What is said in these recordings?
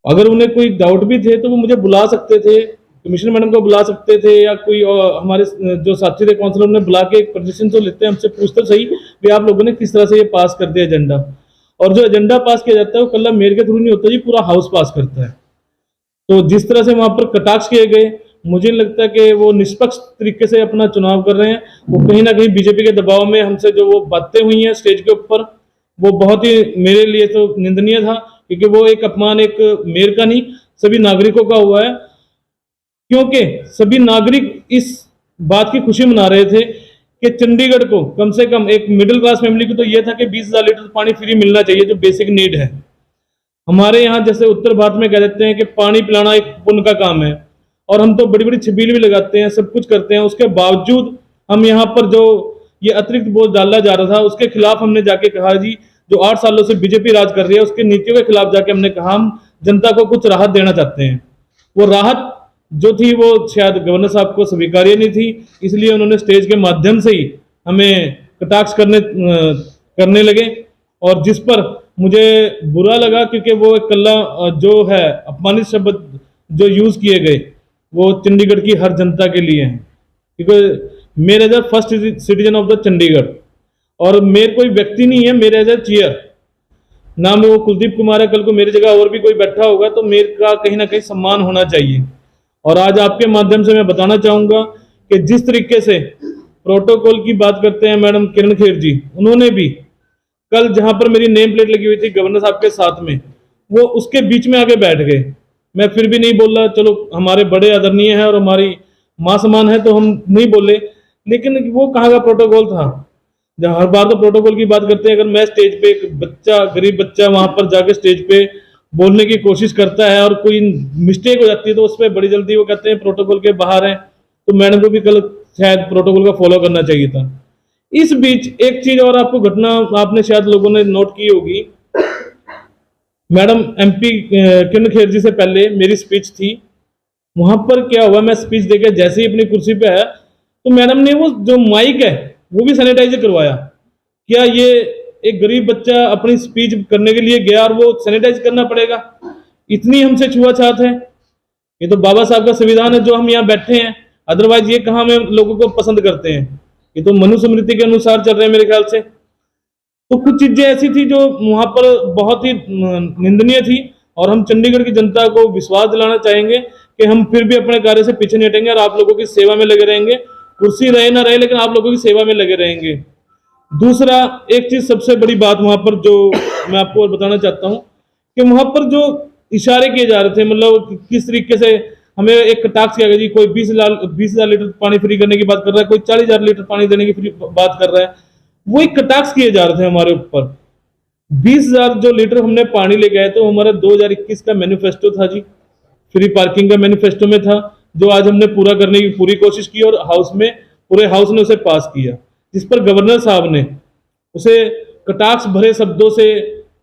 अगर उन्हें कोई डाउट भी थे तो वो मुझे बुला सकते थे, कमिश्नर मैडम को बुला सकते थे, या कोई हमारे जो साथी थे काउंसलर उन्हें बुला के एक प्रदर्शन तो लेते हैं, हमसे पूछते सही भी आप लोगों ने किस तरह से ये पास कर दिया एजेंडा। और जो एजेंडा पास किया जाता है वो कल्ला मेयर के थ्रू नहीं होता जी, पूरा हाउस पास करता है। तो जिस तरह से वहां पर कटाक्ष किए गए, मुझे नहीं लगता कि वो निष्पक्ष तरीके से अपना चुनाव कर रहे हैं। वो कहीं ना कहीं बीजेपी के दबाव में हमसे जो वो बातें हुई हैं स्टेज के ऊपर, वो बहुत ही मेरे लिए तो निंदनीय था, क्योंकि वो एक अपमान एक मेयर का नहीं सभी नागरिकों का हुआ है। क्योंकि सभी नागरिक इस बात की खुशी मना रहे थे कि चंडीगढ़ को कम से कम एक मिडिल क्लास फैमिली को तो यह था कि 20,000 लीटर पानी फ्री मिलना चाहिए, जो बेसिक नीड है। हमारे यहाँ जैसे उत्तर भारत में कह देते हैं कि पानी पिलाना एक पुण्य का काम है, और हम तो बड़ी बड़ी छबील भी लगाते हैं, सब कुछ करते हैं, उसके बावजूद हम यहाँ पर जो ये अतिरिक्त बोझ डाला जा रहा था उसके खिलाफ हमने जाके कहा जी, जो 8 सालों से बीजेपी राज कर रही है उसकी नीतियों के खिलाफ जाके हमने कहा हम जनता को कुछ राहत देना चाहते हैं। वो राहत जो थी वो शायद गवर्नर साहब को स्वीकार्य नहीं थी, इसलिए उन्होंने स्टेज के माध्यम से ही हमें कटाक्ष करने लगे, और जिस पर मुझे बुरा लगा, क्योंकि वो एक कल्ला जो है अपमानित शब्द जो यूज किए गए वो चंडीगढ़ की हर जनता के लिए हैं, क्योंकि mayor as a first citizen of the Chandigarh, और मेयर कोई व्यक्ति नहीं है, मेयर एज अ चेयर। नाम वो कुलदीप कुमार है, कल को मेरी जगह और भी कोई बैठा होगा तो मेयर का कहीं ना कहीं सम्मान होना चाहिए। और आज आपके माध्यम से मैं बताना चाहूंगा कि जिस तरीके से प्रोटोकॉल की बात करते हैं मैडम किरण खेर जी, उन्होंने भी कल जहां पर मेरी नेम प्लेट लगी हुई थी गवर्नर साहब के साथ में, वो उसके बीच में आके बैठ गए। मैं फिर भी नहीं बोल रहा, चलो हमारे बड़े आदरणीय हैं और हमारी मां समान है तो हम नहीं बोले, लेकिन वो कहाँ का प्रोटोकॉल था। जब हर बार तो प्रोटोकॉल की बात करते हैं, अगर मैं स्टेज पे एक बच्चा, गरीब बच्चा वहां पर जाके स्टेज पे बोलने की कोशिश करता है और कोई मिस्टेक हो जाती है तो उस पर बड़ी जल्दी वो कहते हैं प्रोटोकॉल के बाहर है, तो मैडम को भी कल शायद प्रोटोकॉल का फॉलो करना चाहिए था। इस बीच एक चीज और आपको घटना आपने शायद लोगों ने नोट की होगी, मैडम एमपी किरण खेर जी से पहले मेरी स्पीच थी, वहां पर क्या हुआ, मैं स्पीच देकर जैसे ही अपनी कुर्सी पे आया तो मैडम ने वो जो माइक है वो भी सैनिटाइज करवाया। क्या ये एक गरीब बच्चा अपनी स्पीच करने के लिए गया और वो सैनिटाइज करना पड़ेगा? इतनी हमसे छुआछात है। ये तो बाबा साहब का संविधान है जो हम यहाँ बैठे हैं, अदरवाइज ये कहाँ में लोगों को पसंद करते हैं, ये तो मनुस्मृति के अनुसार चल रहे हैं मेरे ख्याल से। तो कुछ चीजें ऐसी थी जो वहां पर बहुत ही निंदनीय थी, और हम चंडीगढ़ की जनता को विश्वास दिलाना चाहेंगे कि हम फिर भी अपने कार्य से पीछे नहीं हटेंगे और आप लोगों की सेवा में लगे रहेंगे। कुर्सी रहे ना रहे, लेकिन आप लोगों की सेवा में लगे रहेंगे। दूसरा एक चीज सबसे बड़ी बात वहां पर जो मैं आपको और बताना चाहता हूं कि वहां पर जो इशारे किए जा रहे थे, मतलब किस तरीके से हमें एक कटाक्ष किया गया जी, कोई 20,000 लीटर पानी फ्री करने की बात कर रहा है, कोई 40,000 लीटर पानी देने की फ्री बात कर रहा है, वो एक कटाक्ष किए जा रहे थे हमारे ऊपर। 20,000 जो लीटर हमने पानी ले गए तो हमारा 2021 का मैनिफेस्टो था जी, फ्री पार्किंग का मैनिफेस्टो में था, जो आज हमने पूरा करने की पूरी कोशिश की और पूरे हाउस ने उसे पास किया, जिस पर गवर्नर साहब ने उसे कटाक्ष भरे शब्दों से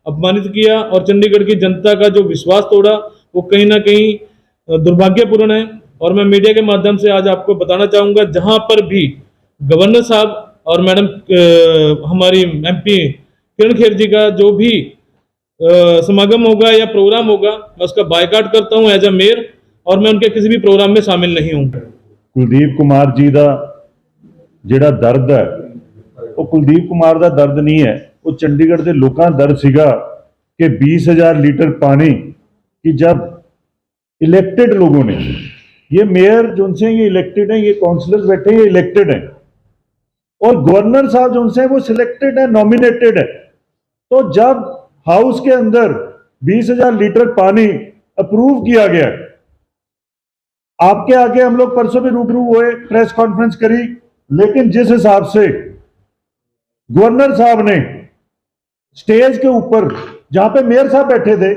अपमानित किया और चंडीगढ़ की जनता का जो विश्वास तोड़ा, वो कहीं ना कहीं दुर्भाग्यपूर्ण है। और मैं मीडिया के माध्यम से आज आपको बताना चाहूंगा, जहां पर भी गवर्नर साहब और मैडम हमारी एमपी किरण खेर जी का जो भी समागम होगा या प्रोग्राम होगा, मैं उसका बायकॉट करता हूं एज अ मेयर, और मैं उनके किसी भी प्रोग्राम में शामिल नहीं हूं। कुलदीप कुमार जी का ਜਿਹੜਾ दर्द है वो कुलदीप कुमार का दर्द नहीं है, वो चंडीगढ़ के लोगों का दर्द सीगा कि 20,000 लीटर पानी कि जब इलेक्टेड लोगों ने, ये मेयर जो उनसे ये इलेक्टेड हैं, ये काउंसलर्स बैठे हैं ये इलेक्टेड हैं, और गवर्नर साहब जो उनसे वो सिलेक्टेड है, नॉमिनेटेड है। तो जब हाउस के अंदर 20,000 लीटर पानी अप्रूव किया गया, आपके आगे हम लोग परसों भी रूबरू हुए, प्रेस कॉन्फ्रेंस करी, लेकिन जिस हिसाब से गवर्नर साहब ने स्टेज के ऊपर जहां पे मेयर साहब बैठे थे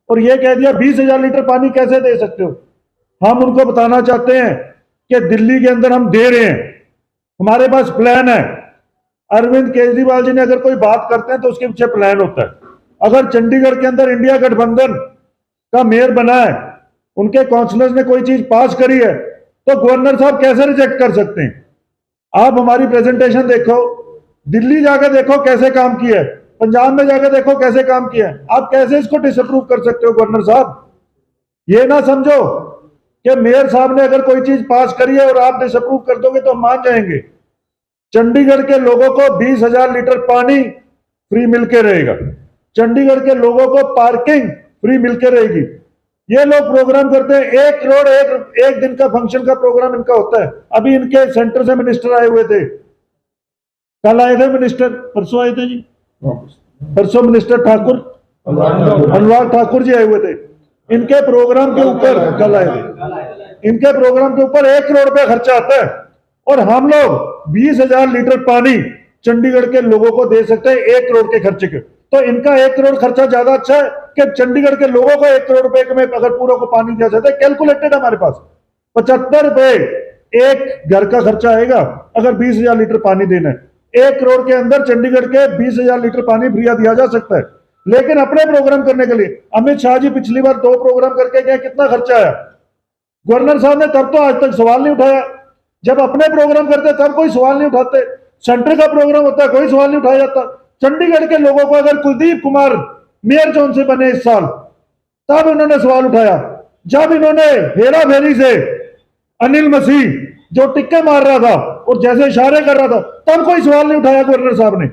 और यह कह दिया 20,000 लीटर पानी कैसे दे सकते हो, हम उनको बताना चाहते हैं कि दिल्ली के अंदर हम दे रहे हैं, हमारे पास प्लान है। अरविंद केजरीवाल जी ने अगर कोई बात करते हैं तो उसके पीछे प्लान होता है। अगर चंडीगढ़ के अंदर इंडिया गठबंधन का मेयर बना है, उनके काउंसलर्स ने कोई चीज पास करी है, तो गवर्नर साहब कैसे रिजेक्ट कर सकते हैं? आप हमारी प्रेजेंटेशन देखो, दिल्ली जाकर देखो कैसे काम किया है, पंजाब में जाकर देखो कैसे काम किया है, आप कैसे इसको डिसअप्रूव कर सकते हो गवर्नर साहब? ये ना समझो कि मेयर साहब ने अगर कोई चीज पास करी है और आप डिसअप्रूव कर दोगे तो हम मान जाएंगे। चंडीगढ़ के लोगों को 20,000 लीटर पानी फ्री मिलके रहेगा, चंडीगढ़ के लोगों को पार्किंग फ्री मिलके रहेगी। ये लोग प्रोग्राम करते हैं 1 करोड़ एक दिन का फंक्शन का प्रोग्राम इनका होता है। अभी इनके सेंटर से मिनिस्टर आए हुए थे, कल आए थे मिनिस्टर, परसों आए थे जी, परसों मिनिस्टर ठाकुर अनुराग ठाकुर जी आए हुए थे। इनके प्रोग्राम के ऊपर कल आए थे, इनके प्रोग्राम के ऊपर 1 करोड़ रुपया खर्चा आता है और हम लोग 20,000 लीटर पानी चंडीगढ़ के लोगों को दे सकते हैं 1 करोड़ के खर्चे के। तो इनका 1 करोड़ खर्चा ज्यादा अच्छा है कि चंडीगढ़ के लोगों को 1 करोड़ रुपए में अगर पूरा को पानी दिया जाता है। कैलकुलेटेड हमारे पास 75 रुपए एक घर का खर्चा आएगा अगर 20,000 लीटर पानी देना है। 1 करोड़ के अंदर चंडीगढ़ के 20,000 लीटर पानी फ्री दिया जा सकता है। लेकिन अपने प्रोग्राम करने के लिए अमित शाह जी पिछली बार 2 प्रोग्राम करके गए, कितना खर्चा आया? गवर्नर साहब ने तब तो आज तक सवाल नहीं उठाया। जब अपने प्रोग्राम करते तब कोई सवाल नहीं उठाते, सेंटर का प्रोग्राम होता है कोई सवाल नहीं उठाया जाता। चंडीगढ़ के लोगों को अगर कुलदीप कुमार मेयर जोन से बने इस साल, तब उन्होंने सवाल उठाया। जब इन्होंने हेरा फेरी से अनिल मसीह जो टिक्के मार रहा था और जैसे इशारे कर रहा था, तब कोई सवाल नहीं उठाया गवर्नर साहब ने।